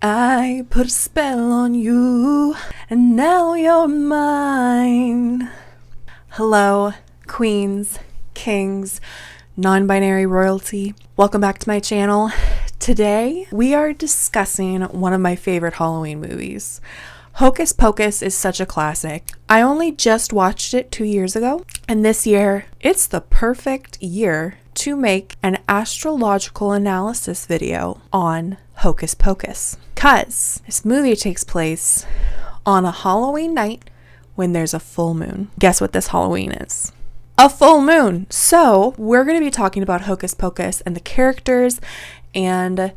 I put a spell on you, and now you're mine. Hello, queens, kings, non-binary royalty. Welcome back to my channel. Today, we are discussing one of my favorite Halloween movies. Hocus Pocus is such a classic. I only just watched it 2 years ago, and this year, it's the perfect year to make an astrological analysis video on Hocus Pocus. Because this movie takes place on a Halloween night when there's a full moon. Guess what this Halloween is? A full moon. So we're going to be talking about Hocus Pocus and the characters and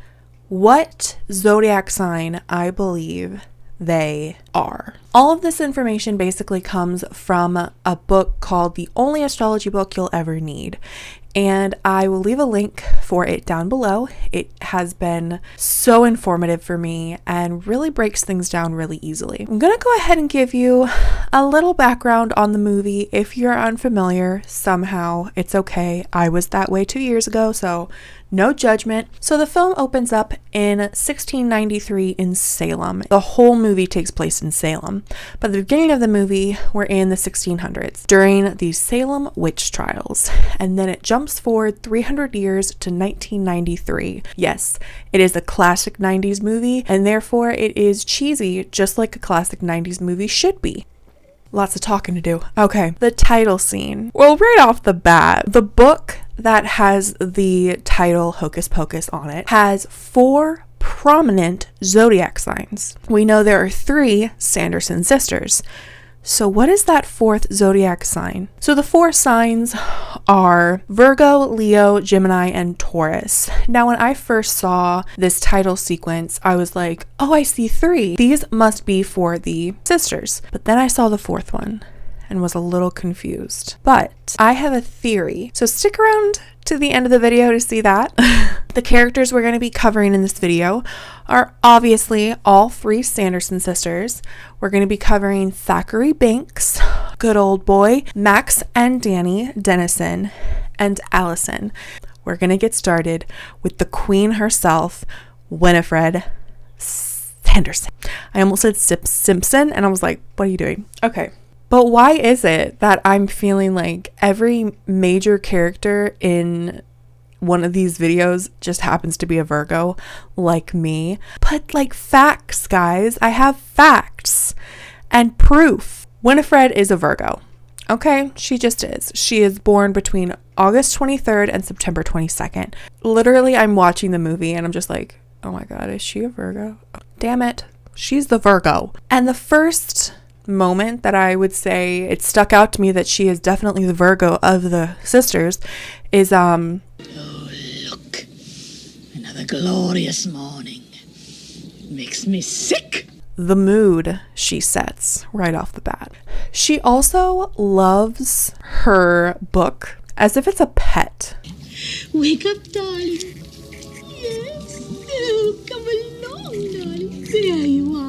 what zodiac sign I believe they are. All of this information basically comes from a book called The Only Astrology Book You'll Ever Need. And I will leave a link for it down below. It has been so informative for me and really breaks things down really easily. I'm going to go ahead and give you a little background on the movie. If you're unfamiliar somehow, it's okay. I was that way 2 years ago, so no judgment. So the film opens up in 1693 in Salem. The whole movie takes place in Salem. But the beginning of the movie, we're in the 1600s during the Salem witch trials. And then it jumps forward 300 years to 1993. Yes, it is a classic 90s movie, and therefore it is cheesy, just like a classic 90s movie should be. Lots of talking to do. Okay, the title scene. Well, right off the bat, the book that has the title Hocus Pocus on it has 4 prominent zodiac signs. We know there are 3 Sanderson sisters. So what is that 4th zodiac sign? So the 4 signs are Virgo, Leo, Gemini, and Taurus. Now, when I first saw this title sequence, I was like, oh, I see 3. These must be for the sisters. But then I saw the 4th one and was a little confused. But I have a theory. So stick around to the end of the video to see that. The characters we're going to be covering in this video are obviously all 3 Sanderson sisters. We're going to be covering Thackeray Binks, good old boy, Max and Danny Dennison, and Alison. We're going to get started with the queen herself, Winifred Sanderson. I almost said Simpson, and I was like, what are you doing? Okay. But why is it that I'm feeling like every major character in one of these videos just happens to be a Virgo, like me? But like facts, guys. I have facts and proof. Winifred is a Virgo. Okay, she just is. She is born between August 23rd and September 22nd. Literally, I'm watching the movie and I'm just like, oh my God, is she a Virgo? Oh, damn it. She's the Virgo. And the first moment that I would say it stuck out to me that she is definitely the Virgo of the sisters is Oh, look. Another glorious morning. Makes me sick. The mood she sets right off the bat. She also loves her book as if it's a pet. Wake up, darling. Yes. Oh, come along, darling. There you are.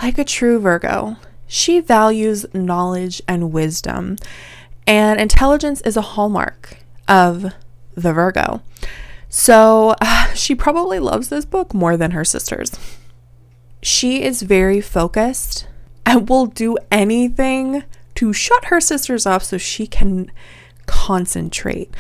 Like a true Virgo, she values knowledge and wisdom, and intelligence is a hallmark of the Virgo. So she probably loves this book more than her sisters. She is very focused and will do anything to shut her sisters up so she can concentrate.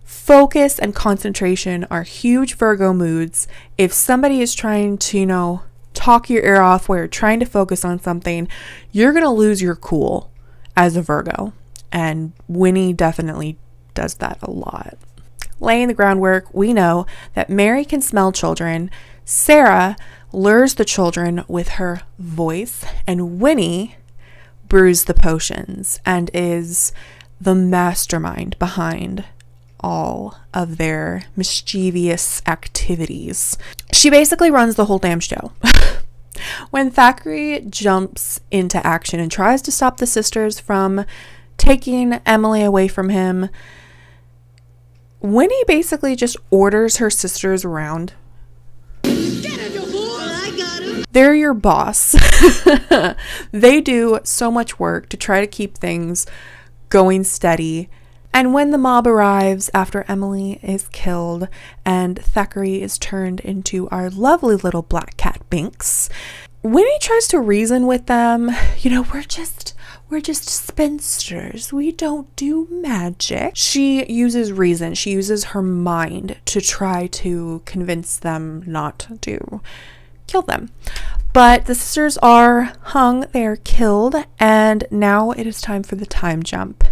Focus and concentration are huge Virgo moods. If somebody is trying to, talk your ear off while you're trying to focus on something, you're going to lose your cool as a Virgo. And Winnie definitely does that a lot. Laying the groundwork, we know that Mary can smell children. Sarah lures the children with her voice. And Winnie brews the potions and is the mastermind behind all of their mischievous activities. She basically runs the whole damn show. When Thackeray jumps into action and tries to stop the sisters from taking Emily away from him, Winnie basically just orders her sisters around. Get him, you fool! I got him. They're your boss. They do so much work to try to keep things going steady. And when the mob arrives after Emily is killed and Thackeray is turned into our lovely little black cat Binks, Winnie tries to reason with them. You know, we're just spinsters. We don't do magic. She uses reason. She uses her mind to try to convince them not to kill them. But the sisters are hung. They are killed. And now it is time for the time jump.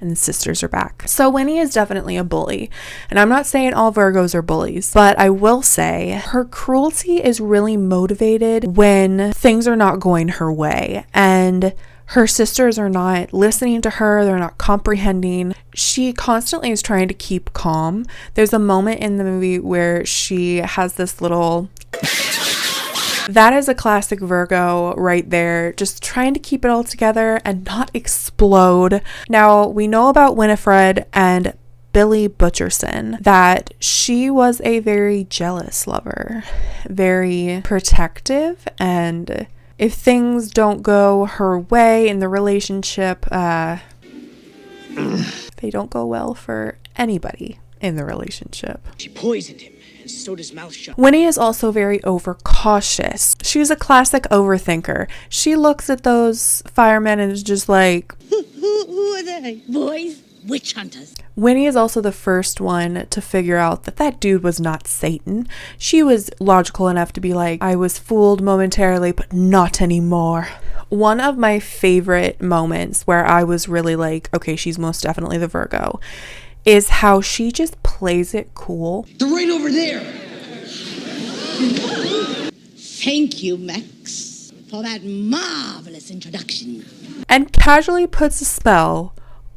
And the sisters are back. So Winnie is definitely a bully. And I'm not saying all Virgos are bullies, but I will say her cruelty is really motivated when things are not going her way. And her sisters are not listening to her. They're not comprehending. She constantly is trying to keep calm. There's a moment in the movie where she has this little... That is a classic Virgo right there, just trying to keep it all together and not explode. Now, we know about Winifred and Billy Butcherson, that she was a very jealous lover, very protective, and if things don't go her way in the relationship, they don't go well for anybody in the relationship. She poisoned him. And so does Malshon. Winnie is also very overcautious. She's a classic overthinker. She looks at those firemen and is just like, Who are they? Boys? Witch hunters. Winnie is also the first one to figure out that that dude was not Satan. She was logical enough to be like, I was fooled momentarily, but not anymore. One of my favorite moments where I was really like, okay, she's most definitely the Virgo, is how she just plays it cool. They're right over there. Thank you, Max, for that marvelous introduction. And casually puts a spell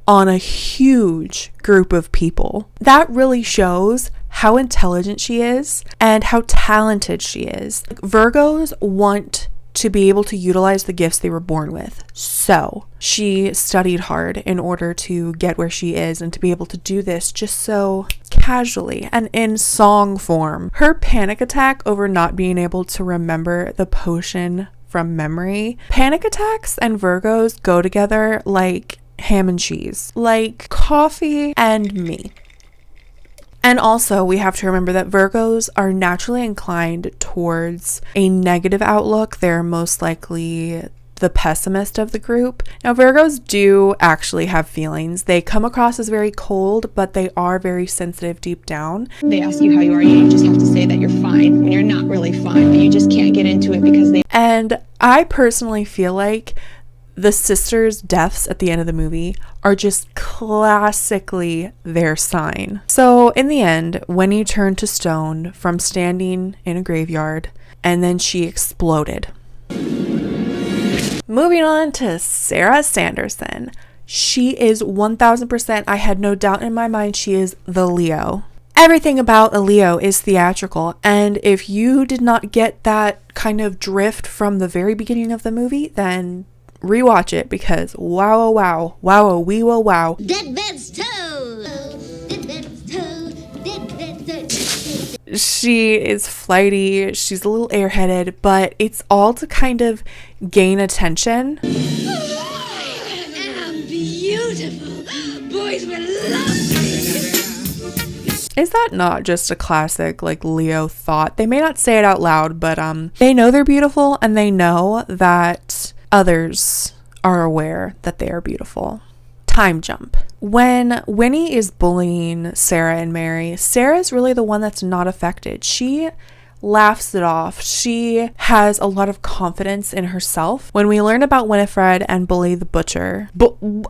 on a huge group of people. That really shows how intelligent she is and how talented she is. Virgos want to be able to utilize the gifts they were born with. So she studied hard in order to get where she is and to be able to do this just so casually and in song form. Her panic attack over not being able to remember the potion from memory. Panic attacks and Virgos go together like ham and cheese, like coffee and me. And also, we have to remember that Virgos are naturally inclined towards a negative outlook. They're most likely the pessimist of the group. Now, Virgos do actually have feelings. They come across as very cold, but they are very sensitive deep down. They ask you how you are, you just have to say that you're fine when you're not really fine, but you just can't get into it because they... And I personally feel like the sisters' deaths at the end of the movie are just classically their sign. So in the end, Winnie turned to stone from standing in a graveyard, and then she exploded. Moving on to Sarah Sanderson. She is 1000%, I had no doubt in my mind, she is the Leo. Everything about a Leo is theatrical, and if you did not get that kind of drift from the very beginning of the movie, then rewatch it, because wow, wow, wow, we will wow. Dead man's toe. Dead man's toe. Dead. She is flighty, she's a little airheaded, but it's all to kind of gain attention. I am beautiful. Boys will love me. Is that not just a classic like Leo thought? They may not say it out loud, but they know they're beautiful, and they know that others are aware that they are beautiful. Time jump. When Winnie is bullying Sarah and Mary, Sarah's really the one that's not affected. She laughs it off. She has a lot of confidence in herself. When we learn about Winifred and Billy the Butcher, when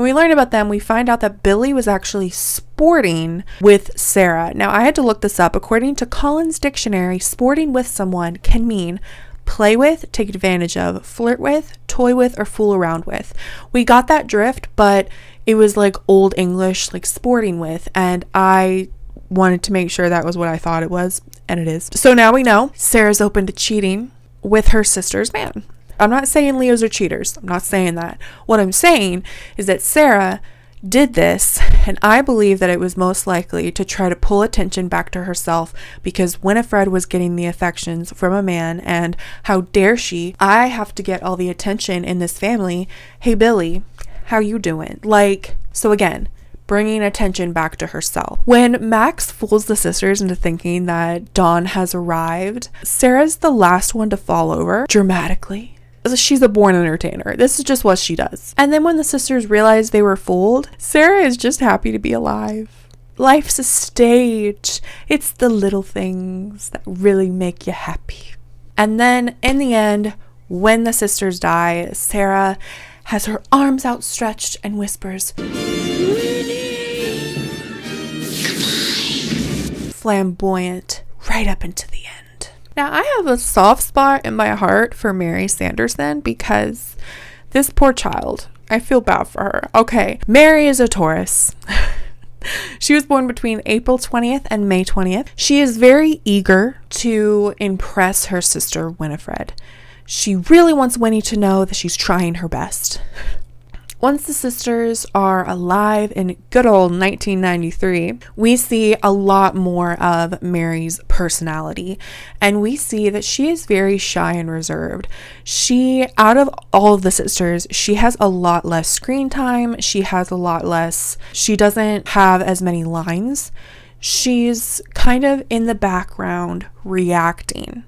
we learn about them, we find out that Billy was actually sporting with Sarah. Now, I had to look this up. According to Collins Dictionary, sporting with someone can mean play with, take advantage of, flirt with, toy with, or fool around with. We got that drift, but it was like old English, like sporting with, and I wanted to make sure that was what I thought it was, and it is. So now we know Sarah's open to cheating with her sister's man. I'm not saying Leos are cheaters. I'm not saying that. What I'm saying is that Sarah did this, and I believe that it was most likely to try to pull attention back to herself, because Winifred was getting the affections from a man, and how dare she? I have to get all the attention in this family. Hey Billy, how you doing? Like, so again, bringing attention back to herself. When Max fools the sisters into thinking that Dawn has arrived, Sarah's the last one to fall over dramatically. She's a born entertainer. This is just what she does. And then when the sisters realize they were fooled, Sarah is just happy to be alive. Life's a stage. It's the little things that really make you happy. And then in the end, when the sisters die, Sarah has her arms outstretched and whispers, "Winnie!" Flamboyant right up into the end. Now, I have a soft spot in my heart for Mary Sanderson because this poor child, I feel bad for her. Okay, Mary is a Taurus. She was born between April 20th and May 20th. She is very eager to impress her sister Winifred. She really wants Winnie to know that she's trying her best. Once the sisters are alive in good old 1993, we see a lot more of Mary's personality, and we see that she is very shy and reserved. Out of all of the sisters, she has a lot less screen time. She doesn't have as many lines. She's kind of in the background reacting.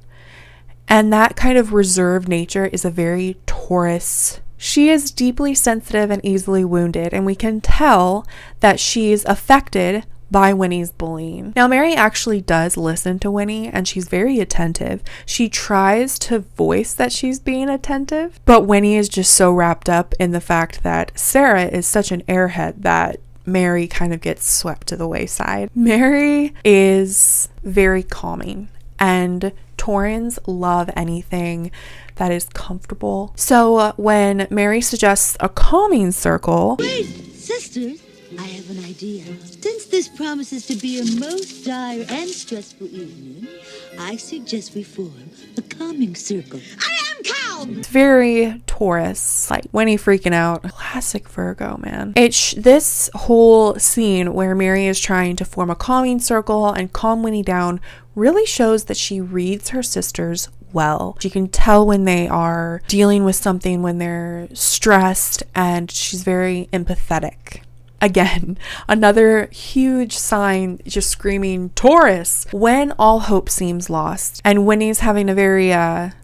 And that kind of reserved nature is a very Taurus. She is deeply sensitive and easily wounded, and we can tell that she's affected by Winnie's bullying. Now, Mary actually does listen to Winnie, and she's very attentive. She tries to voice that she's being attentive, but Winnie is just so wrapped up in the fact that Sarah is such an airhead that Mary kind of gets swept to the wayside. Mary is very calming, and Taurans love anything that is comfortable. So when Mary suggests a calming circle... Wait, sisters, I have an idea. Since this promises to be a most dire and stressful evening, I suggest we form a calming circle. I am calm! It's very Taurus, like Winnie freaking out. Classic Virgo, man. This whole scene where Mary is trying to form a calming circle and calm Winnie down really shows that she reads her sisters well. She can tell when they are dealing with something, when they're stressed, and she's very empathetic. Again, another huge sign just screaming Taurus when all hope seems lost and Winnie's having a very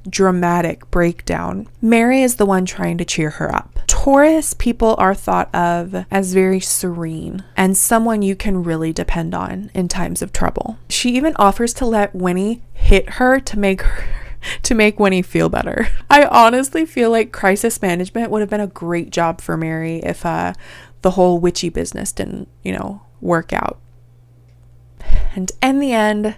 dramatic breakdown. Mary is the one trying to cheer her up. Taurus people are thought of as very serene and someone you can really depend on in times of trouble. She even offers to let Winnie hit her to make Winnie feel better. I honestly feel like crisis management would have been a great job for Mary if the whole witchy business didn't, work out. And in the end,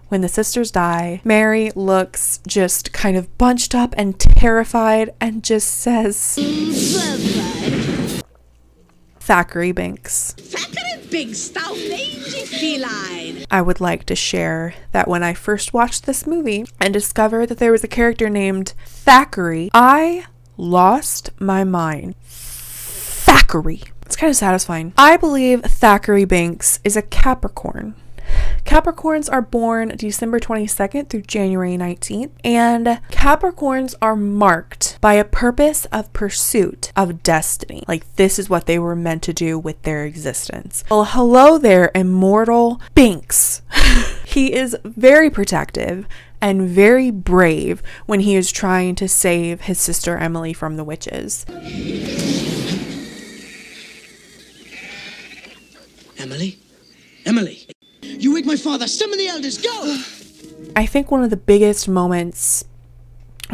when the sisters die, Mary looks just kind of bunched up and terrified and just says, Thackeray Binks. Thackeray Binks, thou mangy feline. I would like to share that when I first watched this movie and discovered that there was a character named Thackeray, I lost my mind. Thackeray. It's kind of satisfying. I believe Thackeray Binks is a Capricorn. Capricorns are born December 22nd through January 19th, and Capricorns are marked by a purpose of pursuit of destiny. Like, this is what they were meant to do with their existence. Well, hello there, immortal Binks. He is very protective and very brave when he is trying to save his sister Emily from the witches. Emily, you wake my father. Summon the elders. Go! I think one of the biggest moments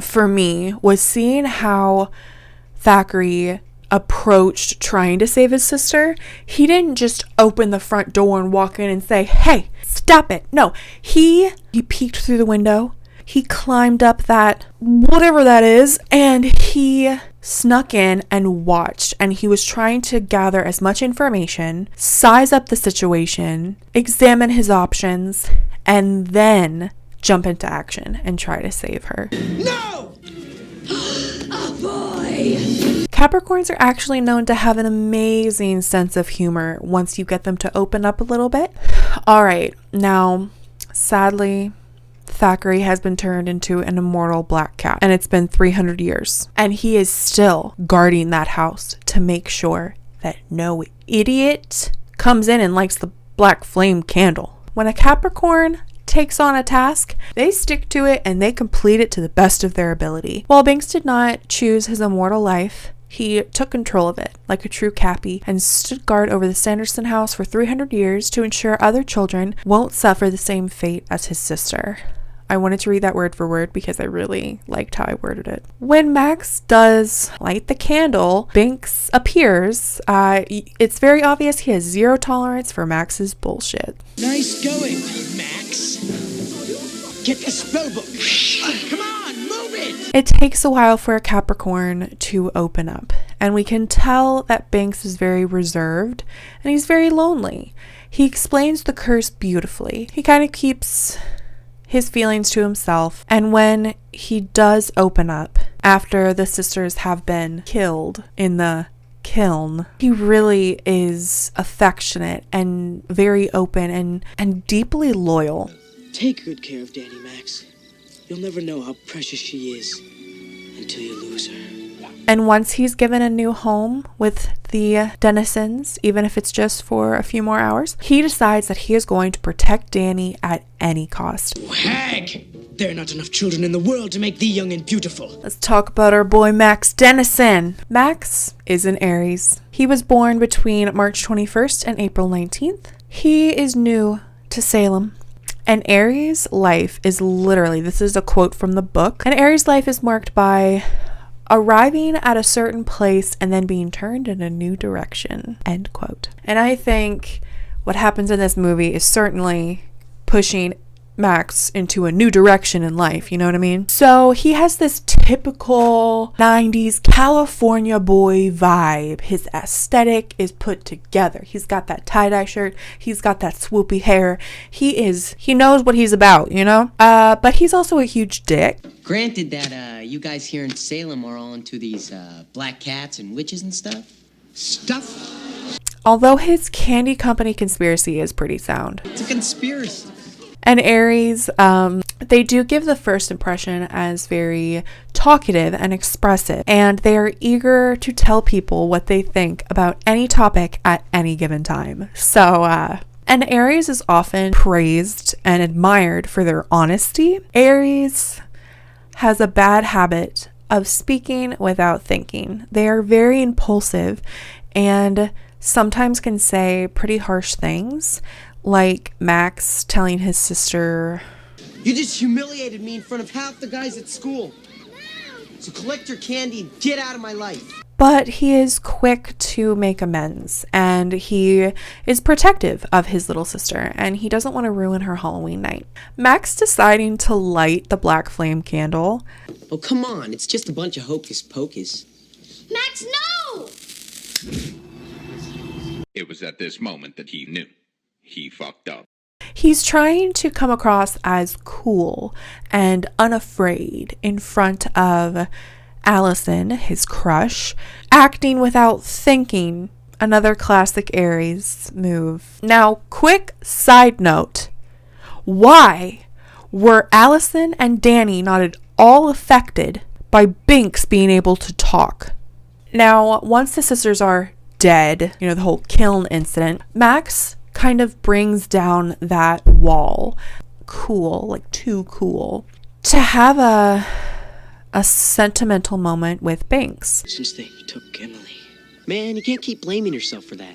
for me was seeing how Thackeray approached trying to save his sister. He didn't just open the front door and walk in and say, "Hey, stop it." No, he peeked through the window. He climbed up that, whatever that is, and he snuck in and watched, and he was trying to gather as much information, size up the situation, examine his options, and then jump into action and try to save her. No! Oh boy! Capricorns are actually known to have an amazing sense of humor once you get them to open up a little bit. All right, now, sadly, Thackeray has been turned into an immortal black cat, and it's been 300 years. And he is still guarding that house to make sure that no idiot comes in and lights the black flame candle. When a Capricorn takes on a task, they stick to it and they complete it to the best of their ability. While Binks did not choose his immortal life, he took control of it like a true Cappy and stood guard over the Sanderson house for 300 years to ensure other children won't suffer the same fate as his sister. I wanted to read that word for word because I really liked how I worded it. When Max does light the candle, Binks appears. It's very obvious he has zero tolerance for Max's bullshit. Nice going, Max. Get the spell book. Come on, move it. It takes a while for a Capricorn to open up, and we can tell that Binks is very reserved and he's very lonely. He explains the curse beautifully. He kind of keeps his feelings to himself, and when he does open up after the sisters have been killed in the kiln, he really is affectionate and very open and deeply loyal. Take good care of Danny, Max. You'll never know how precious she is until you lose her. And once he's given a new home with the Dennisons, even if it's just for a few more hours, he decides that he is going to protect Danny at any cost. Hag! There are not enough children in the world to make thee young and beautiful. Let's talk about our boy Max Dennison. Max is an Aries. He was born between March 21st and April 19th. He is new to Salem. An Aries life is literally, this is a quote from the book, an Aries life is marked by arriving at a certain place and then being turned in a new direction, end quote. And I think what happens in this movie is certainly pushing Max into a new direction in life, you know what I mean? So he has this typical 90s California boy vibe. His aesthetic is put together. He's got that tie-dye shirt, he's got that swoopy hair. He knows what he's about, you know? But he's also a huge dick. Granted that you guys here in Salem are all into these black cats and witches and stuff. Although his candy company conspiracy is pretty sound. It's a conspiracy. And Aries, they do give the first impression as very talkative and expressive, and they are eager to tell people what they think about any topic at any given time. So, and Aries is often praised and admired for their honesty. Aries has a bad habit of speaking without thinking. They are very impulsive and sometimes can say pretty harsh things, like Max telling his sister, You just humiliated me in front of half the guys at school. So collect your candy and get out of my life. But he is quick to make amends, and he is protective of his little sister, and he doesn't want to ruin her Halloween night. Max deciding to light the black flame candle. Oh, come on. It's just a bunch of hocus pocus. Max, no! It was at this moment that he knew. He fucked up. He's trying to come across as cool and unafraid in front of Alison, his crush, acting without thinking. Another classic Aries move. Now, quick side note. Why were Alison and Danny not at all affected by Binks being able to talk? Now, once the sisters are dead, you know, the whole kiln incident, Max kind of brings down that wall. Cool, like too cool. To have a sentimental moment with Binks. Since they took Emily. Man, you can't keep blaming yourself for that.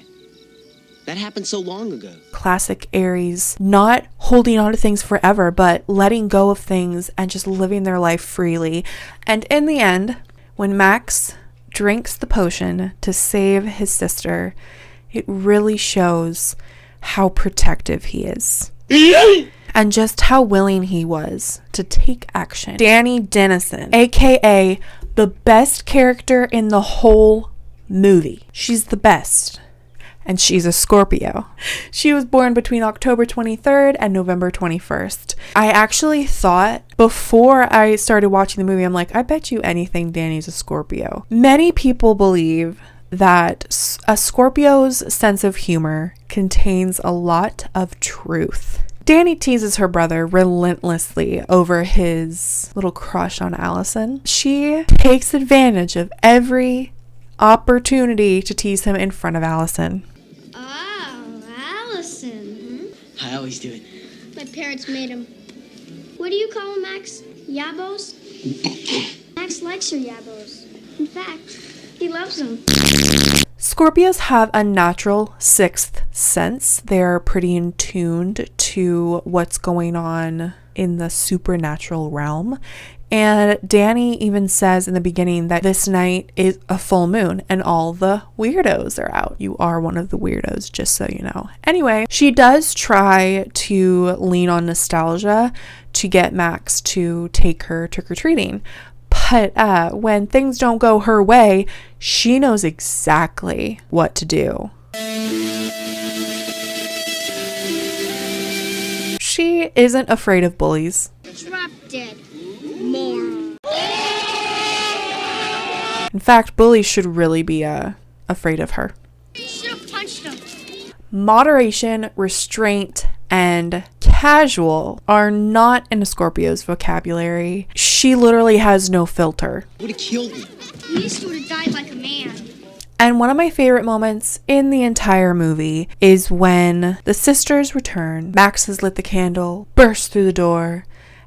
That happened so long ago. Classic Aries, not holding on to things forever, but letting go of things and just living their life freely. And in the end, when Max drinks the potion to save his sister, it really shows how protective he is. And just how willing he was to take action. Danny Dennison, aka the best character in the whole movie. She's the best. And she's a Scorpio. She was born between October 23rd and November 21st. I actually thought before I started watching the movie, I'm like, I bet you anything Danny's a Scorpio. Many people believe that a Scorpio's sense of humor contains a lot of truth. Danny teases her brother relentlessly over his little crush on Alison. She takes advantage of every opportunity to tease him in front of Alison. Oh, Alison. I always do it. My parents made him. What do you call him, Max? Yabos? Max likes your yabos. In fact, he loves them. Scorpios have a natural sixth sense. They're pretty in tuned to what's going on in the supernatural realm. And Danny even says in the beginning that this night is a full moon and all the weirdos are out. You are one of the weirdos, just so you know. Anyway, she does try to lean on nostalgia to get Max to take her trick-or-treating. But when things don't go her way, she knows exactly what to do. She isn't afraid of bullies. Drop dead. Moron. In fact, bullies should really be afraid of her. Should have punched him. Moderation, restraint, and casual are not in a Scorpio's vocabulary. She literally has no filter. Would have killed me. He used to have died like a man. And one of my favorite moments in the entire movie is when the sisters return. Max has lit the candle, bursts through the door.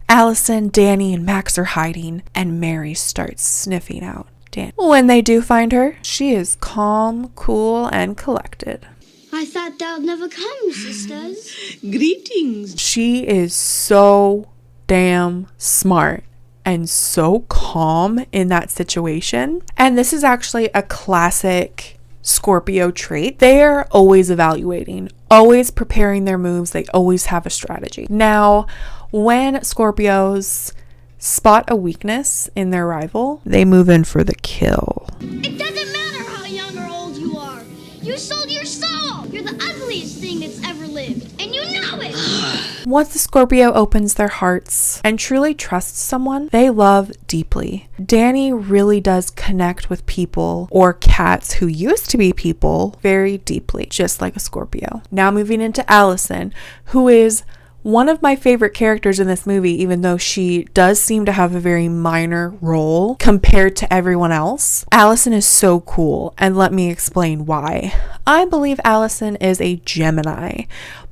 Alison, Danny, and Max are hiding, and Mary starts sniffing out Danny. When they do find her, she is calm, cool, and collected. I thought that would never come, sisters. Greetings. She is so damn smart and so calm in that situation. And this is actually a classic Scorpio trait. They are always evaluating, always preparing their moves. They always have a strategy. Now, when Scorpios spot a weakness in their rival, they move in for the kill. It doesn't matter how young or old you are. You sold your soul. You're the ugliest thing that's ever lived, and you know it. Once the Scorpio opens their hearts and truly trusts someone, they love deeply. Danny really does connect with people or cats who used to be people very deeply, just like a Scorpio. Now moving into Alison, who is one of my favorite characters in this movie, even though she does seem to have a very minor role compared to everyone else. Alison is so cool, and let me explain why. I believe Alison is a Gemini,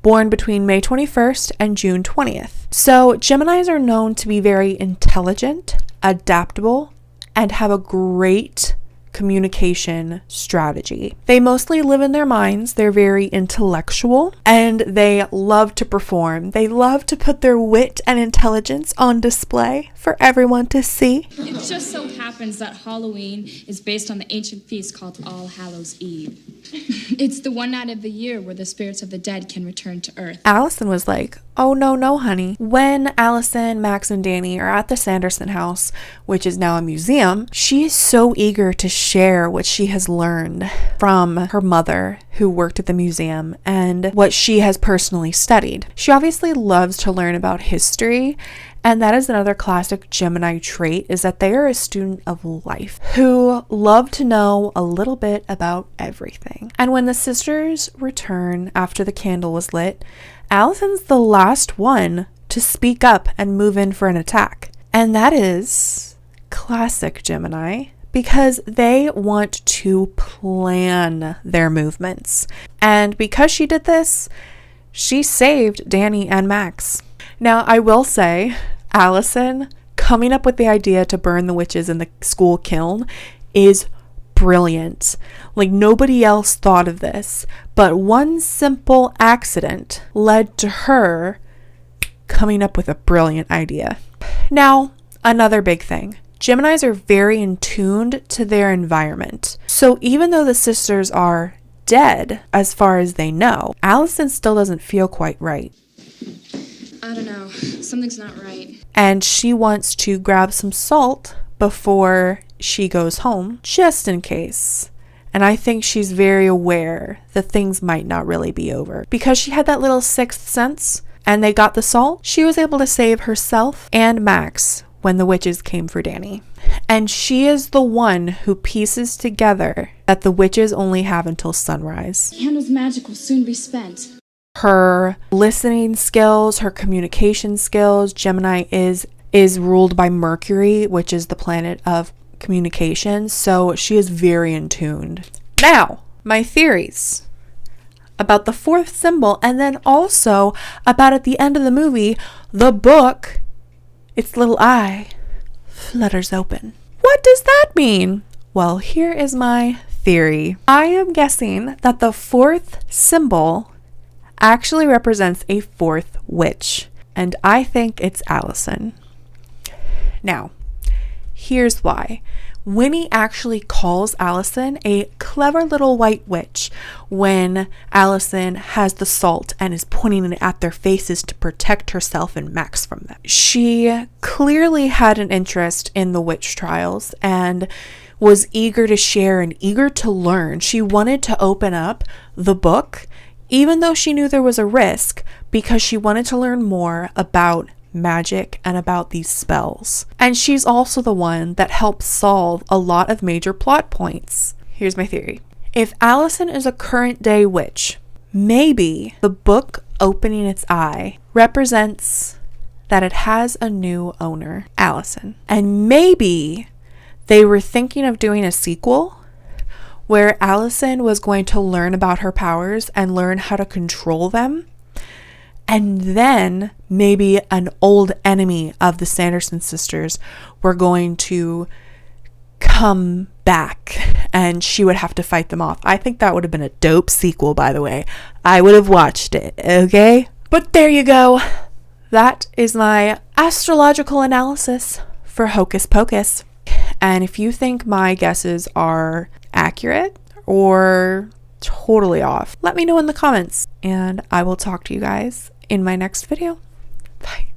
born between May 21st and June 20th. So Geminis are known to be very intelligent, adaptable, and have a great communication strategy. They mostly live in their minds. They're very intellectual and they love to perform. They love to put their wit and intelligence on display for everyone to see. It just so happens that Halloween is based on the ancient feast called All Hallows Eve. It's the one night of the year where the spirits of the dead can return to Earth. Alison was like, oh no, honey. When Alison, Max, and Danny are at the Sanderson house, which is now a museum, she is so eager to share what she has learned from her mother who worked at the museum and what she has personally studied. She obviously loves to learn about history, and that is another classic Gemini trait, is that they are a student of life who love to know a little bit about everything. And when the sisters return after the candle was lit, Alison's the last one to speak up and move in for an attack. And that is classic Gemini, because they want to plan their movements. And because she did this, she saved Danny and Max. Now, I will say, Alison coming up with the idea to burn the witches in the school kiln is brilliant. Like, nobody else thought of this, but one simple accident led to her coming up with a brilliant idea. Now, another big thing. Geminis are very in tuned to their environment. So even though the sisters are dead, as far as they know, Alison still doesn't feel quite right. I don't know. Something's not right. And she wants to grab some salt before she goes home, just in case. And I think she's very aware that things might not really be over. Because she had that little sixth sense and they got the salt, she was able to save herself and Max when the witches came for Danny. And she is the one who pieces together that the witches only have until sunrise. Hannah's magic will soon be spent. her listening skills, her communication skills. Gemini is ruled by Mercury, which is the planet of communication. So she is very in tuned. Now, my theories about the fourth symbol, and then also about at the end of the movie, the book, its little eye flutters open. What does that mean? Well, here is my theory. I am guessing that the fourth symbol actually represents a fourth witch, and I think it's Alison. Now, here's why. Winnie actually calls Alison a clever little white witch when Alison has the salt and is pointing it at their faces to protect herself and Max from them. She clearly had an interest in the witch trials and was eager to share and eager to learn. She wanted to open up the book, even though she knew there was a risk, because she wanted to learn more about magic and about these spells. And she's also the one that helps solve a lot of major plot points. Here's my theory. If Alison is a current day witch, maybe the book opening its eye represents that it has a new owner, Alison. And maybe they were thinking of doing a sequel where Alison was going to learn about her powers and learn how to control them. And then maybe an old enemy of the Sanderson sisters were going to come back and she would have to fight them off. I think that would have been a dope sequel, by the way. I would have watched it, okay? But there you go. That is my astrological analysis for Hocus Pocus. And if you think my guesses are accurate or totally off, let me know in the comments, and I will talk to you guys in my next video. Bye.